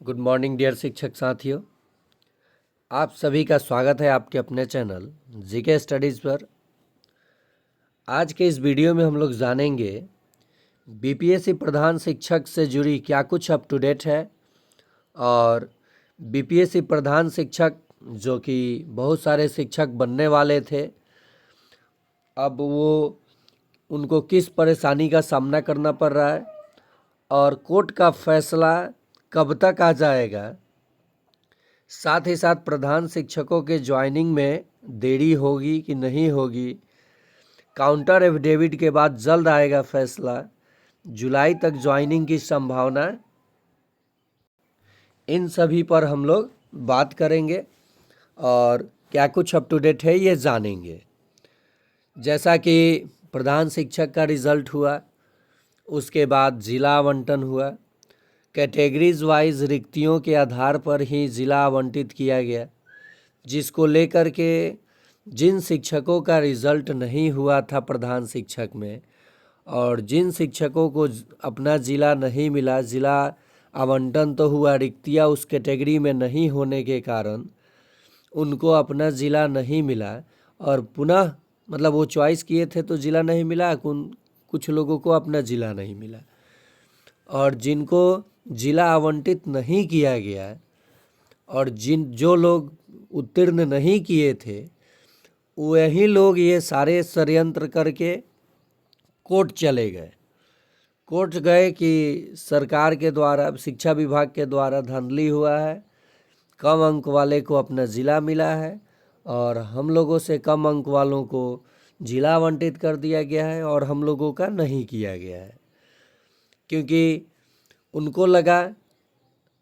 Good morning dear शिक्षक साथियों, आप सभी का स्वागत है आपके अपने चैनल जीके स्टडीज़ पर। आज के इस वीडियो में हम लोग जानेंगे बीपीएससी प्रधान शिक्षक से जुड़ी क्या कुछ अप टू डेट है और बीपीएससी प्रधान शिक्षक जो कि बहुत सारे शिक्षक बनने वाले थे, अब वो उनको किस परेशानी का सामना करना पड़ रहा है और कोर्ट का फैसला कब तक आ जाएगा। साथ ही साथ प्रधान शिक्षकों के ज्वाइनिंग में देरी होगी कि नहीं होगी, काउंटर एफिडेविट के बाद जल्द आएगा फैसला, जुलाई तक ज्वाइनिंग की संभावना, इन सभी पर हम लोग बात करेंगे और क्या कुछ अप टू डेट है ये जानेंगे। जैसा कि प्रधान शिक्षक का रिज़ल्ट हुआ, उसके बाद ज़िला आवंटन हुआ, कैटेगरीज वाइज रिक्तियों के आधार पर ही ज़िला आवंटित किया गया, जिसको लेकर के जिन शिक्षकों का रिज़ल्ट नहीं हुआ था प्रधान शिक्षक में और जिन शिक्षकों को अपना ज़िला नहीं मिला, ज़िला आवंटन तो हुआ, रिक्तियाँ उस कैटेगरी में नहीं होने के कारण उनको अपना ज़िला नहीं मिला और पुनः मतलब वो चॉइस किए थे तो ज़िला नहीं मिला, कुछ लोगों को अपना ज़िला नहीं मिला और जिनको ज़िला आवंटित नहीं किया गया और जो लोग उत्तीर्ण नहीं किए थे वही लोग ये सारे षड्यंत्र करके कोर्ट चले गए। कोर्ट गए कि सरकार के द्वारा, शिक्षा विभाग के द्वारा धांधली हुआ है, कम अंक वाले को अपना ज़िला मिला है और हम लोगों से कम अंक वालों को ज़िला आवंटित कर दिया गया है और हम लोगों का नहीं किया गया है, क्योंकि उनको लगा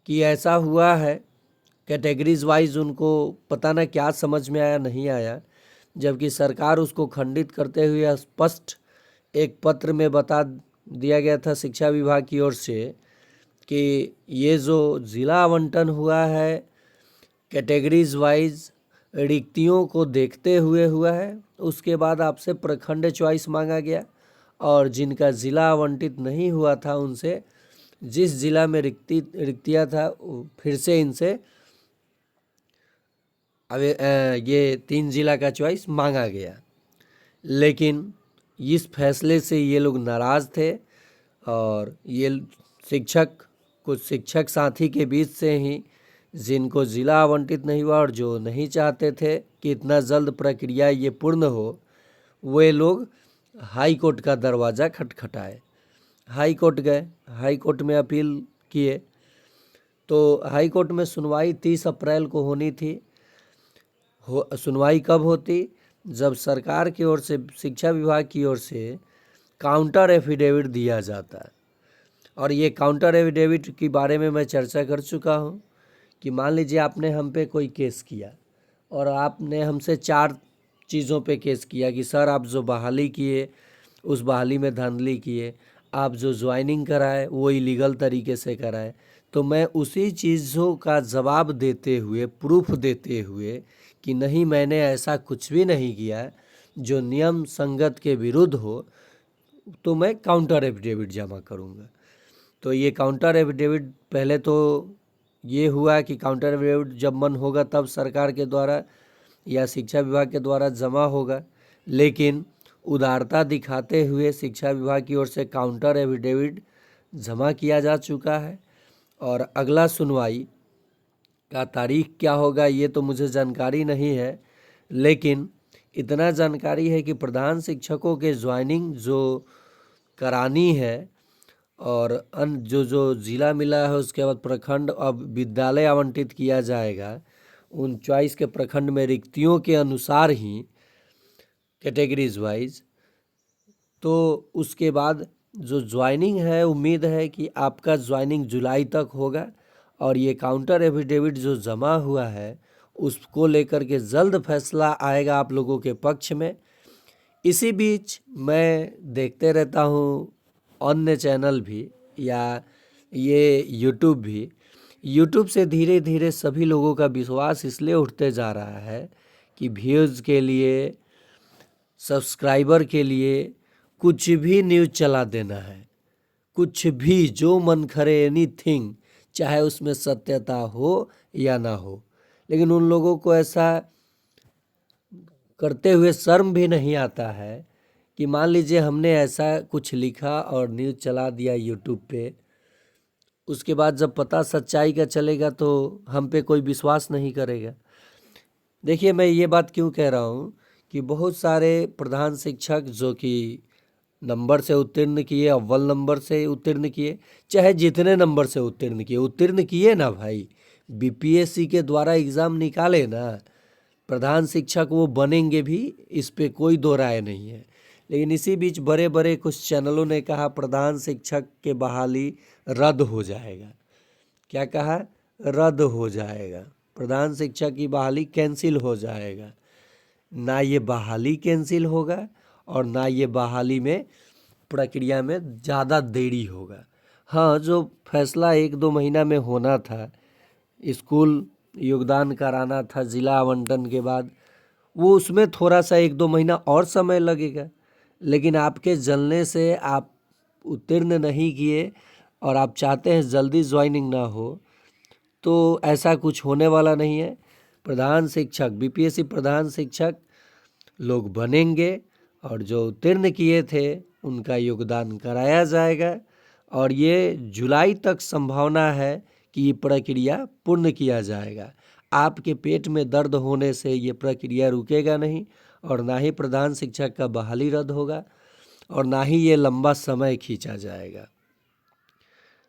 कि ऐसा हुआ है। कैटेगरीज वाइज उनको पता ना क्या समझ में आया, नहीं आया, जबकि सरकार उसको खंडित करते हुए स्पष्ट एक पत्र में बता दिया गया था शिक्षा विभाग की ओर से कि ये जो ज़िला आवंटन हुआ है कैटेगरीज वाइज रिक्तियों को देखते हुए हुआ है। उसके बाद आपसे प्रखंड चॉइस मांगा गया और जिनका ज़िला आवंटित नहीं हुआ था उनसे जिस ज़िला में रिक्तियाँ था फिर से इनसे अब ये 3 ज़िला का चॉइस मांगा गया। लेकिन इस फैसले से ये लोग नाराज़ थे और ये कुछ शिक्षक साथी के बीच से ही जिनको ज़िला आवंटित नहीं हुआ और जो नहीं चाहते थे कि इतना जल्द प्रक्रिया ये पूर्ण हो, वे लोग हाई कोर्ट का दरवाज़ा खटखटाए। हाई कोर्ट गए, हाई कोर्ट में अपील किए तो हाई कोर्ट में सुनवाई 30 अप्रैल को होनी थी। सुनवाई कब होती? जब सरकार की ओर से, शिक्षा विभाग की ओर से काउंटर एफिडेविट दिया जाता है। और ये काउंटर एफिडेविट के बारे में मैं चर्चा कर चुका हूँ कि मान लीजिए आपने हम पे कोई केस किया और आपने हमसे 4 चीज़ों पे केस किया कि सर आप जो बहाली किए उस बहाली में धांधली किए, आप जो ज्वाइनिंग कराए वो इलीगल तरीके से कराए, तो मैं उसी चीज़ों का जवाब देते हुए, प्रूफ देते हुए कि नहीं मैंने ऐसा कुछ भी नहीं किया जो नियम संगत के विरुद्ध हो, तो मैं काउंटर एफिडेविट जमा करूँगा। तो ये काउंटर एफिडेविट पहले तो ये हुआ कि काउंटर एफिडेविट जब मन होगा तब सरकार के द्वारा या शिक्षा विभाग के द्वारा जमा होगा, लेकिन उदारता दिखाते हुए शिक्षा विभाग की ओर से काउंटर एफिडेविट जमा किया जा चुका है। और अगला सुनवाई का तारीख क्या होगा ये तो मुझे जानकारी नहीं है, लेकिन इतना जानकारी है कि प्रधान शिक्षकों के ज्वाइनिंग जो करानी है और जो ज़िला मिला है उसके बाद प्रखंड अब विद्यालय आवंटित किया जाएगा, उन चॉइस के प्रखंड में रिक्तियों के अनुसार ही कैटेगरीज वाइज। तो उसके बाद जो ज्वाइनिंग है, उम्मीद है कि आपका ज्वाइनिंग जुलाई तक होगा और ये काउंटर एफिडेविट जो जमा हुआ है उसको लेकर के जल्द फैसला आएगा आप लोगों के पक्ष में। इसी बीच मैं देखते रहता हूँ अन्य चैनल भी या ये यूट्यूब से धीरे धीरे सभी लोगों का विश्वास इसलिए उठते जा रहा है कि व्यूज़ के लिए, सब्सक्राइबर के लिए कुछ भी न्यूज़ चला देना है, कुछ भी जो मन करे एनीथिंग चाहे उसमें सत्यता हो या ना हो। लेकिन उन लोगों को ऐसा करते हुए शर्म भी नहीं आता है कि मान लीजिए हमने ऐसा कुछ लिखा और न्यूज़ चला दिया यूट्यूब पे, उसके बाद जब पता सच्चाई का चलेगा तो हम पे कोई विश्वास नहीं करेगा। देखिए, मैं ये बात क्यों कह रहा हूँ कि बहुत सारे प्रधान शिक्षक जो कि नंबर से उत्तीर्ण किए, अव्वल नंबर से उत्तीर्ण किए, चाहे जितने नंबर से उत्तीर्ण किए ना भाई, बीपीएससी के द्वारा एग्ज़ाम निकाले ना, प्रधान शिक्षक वो बनेंगे भी, इस पे कोई दो राय नहीं है। लेकिन इसी बीच बड़े बड़े कुछ चैनलों ने कहा प्रधान शिक्षक के बहाली रद्द हो जाएगा। क्या कहा? रद्द हो जाएगा, प्रधान शिक्षक की बहाली कैंसिल हो जाएगा। ना ये बहाली कैंसिल होगा और ना ये बहाली में प्रक्रिया में ज़्यादा देरी होगा। हाँ, जो फैसला 1-2 महीना में होना था, स्कूल योगदान कराना था ज़िला आवंटन के बाद, वो उसमें थोड़ा सा 1-2 महीना और समय लगेगा। लेकिन आपके जलने से आप उत्तीर्ण नहीं किए और आप चाहते हैं जल्दी ज्वाइनिंग ना हो, तो ऐसा कुछ होने वाला नहीं है। प्रधान शिक्षक, बीपीएससी प्रधान शिक्षक लोग बनेंगे और जो उत्तीर्ण किए थे उनका योगदान कराया जाएगा और ये जुलाई तक संभावना है कि ये प्रक्रिया पूर्ण किया जाएगा। आपके पेट में दर्द होने से ये प्रक्रिया रुकेगा नहीं और ना ही प्रधान शिक्षक का बहाली रद्द होगा और ना ही ये लंबा समय खींचा जाएगा।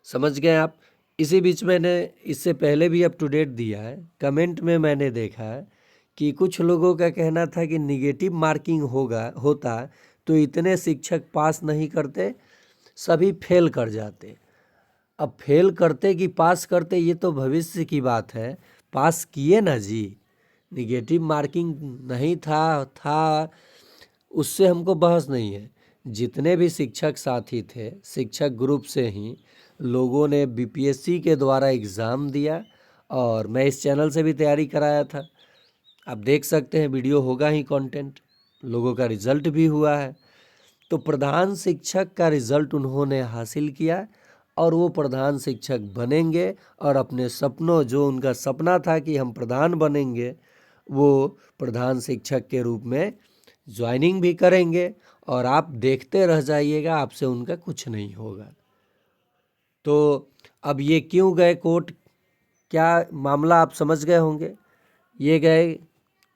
समझ गए आप? इसी बीच मैंने इससे पहले भी अप टू डेट दिया है। कमेंट में मैंने देखा कि कुछ लोगों का कहना था कि निगेटिव मार्किंग होता तो इतने शिक्षक पास नहीं करते, सभी फेल कर जाते। अब फेल करते कि पास करते ये तो भविष्य की बात है, पास किए ना जी। निगेटिव मार्किंग नहीं था उससे हमको बहस नहीं है। जितने भी शिक्षक साथी थे, शिक्षक ग्रुप से ही लोगों ने बीपीएससी के द्वारा एग्ज़ाम दिया और मैं इस चैनल से भी तैयारी कराया था। आप देख सकते हैं, वीडियो होगा ही कंटेंट, लोगों का रिज़ल्ट भी हुआ है। तो प्रधान शिक्षक का रिज़ल्ट उन्होंने हासिल किया और वो प्रधान शिक्षक बनेंगे और अपने सपनों, जो उनका सपना था कि हम प्रधान बनेंगे, वो प्रधान शिक्षक के रूप में ज्वाइनिंग भी करेंगे और आप देखते रह जाइएगा, आपसे उनका कुछ नहीं होगा। तो अब ये क्यों गए कोर्ट, क्या मामला आप समझ गए होंगे। ये गए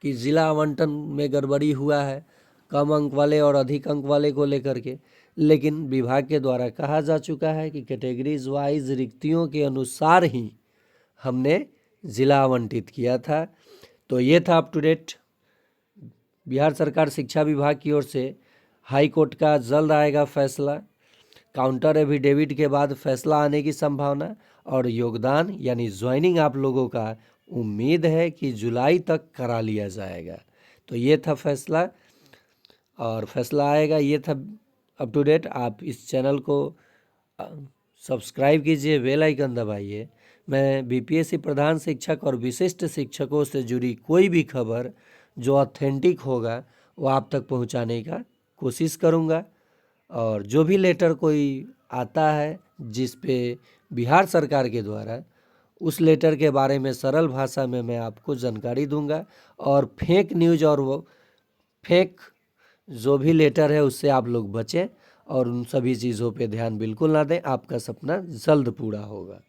कि ज़िला आवंटन में गड़बड़ी हुआ है, कम अंक वाले और अधिक अंक वाले को लेकर के। लेकिन विभाग के द्वारा कहा जा चुका है कि कैटेगरीज वाइज रिक्तियों के अनुसार ही हमने ज़िला आवंटित किया था। तो ये था अप टू डेट। बिहार सरकार शिक्षा विभाग की ओर से हाई कोर्ट का जल्द आएगा फैसला। काउंटर एफिडेविट के बाद फैसला आने की संभावना और योगदान यानी ज्वाइनिंग आप लोगों का उम्मीद है कि जुलाई तक करा लिया जाएगा। तो ये था फैसला और फैसला आएगा। ये था अप टू डेट। आप इस चैनल को सब्सक्राइब कीजिए, बेल आइकन दबाइए। मैं बीपीएससी प्रधान शिक्षक और विशिष्ट शिक्षकों से जुड़ी कोई भी खबर जो ऑथेंटिक होगा वो आप तक पहुंचाने का कोशिश करूंगा। और जो भी लेटर कोई आता है जिस पे बिहार सरकार के द्वारा, उस लेटर के बारे में सरल भाषा में मैं आपको जानकारी दूंगा। और फेक न्यूज़ और वो फेक जो भी लेटर है उससे आप लोग बचें और उन सभी चीज़ों पे ध्यान बिल्कुल ना दें। आपका सपना जल्द पूरा होगा।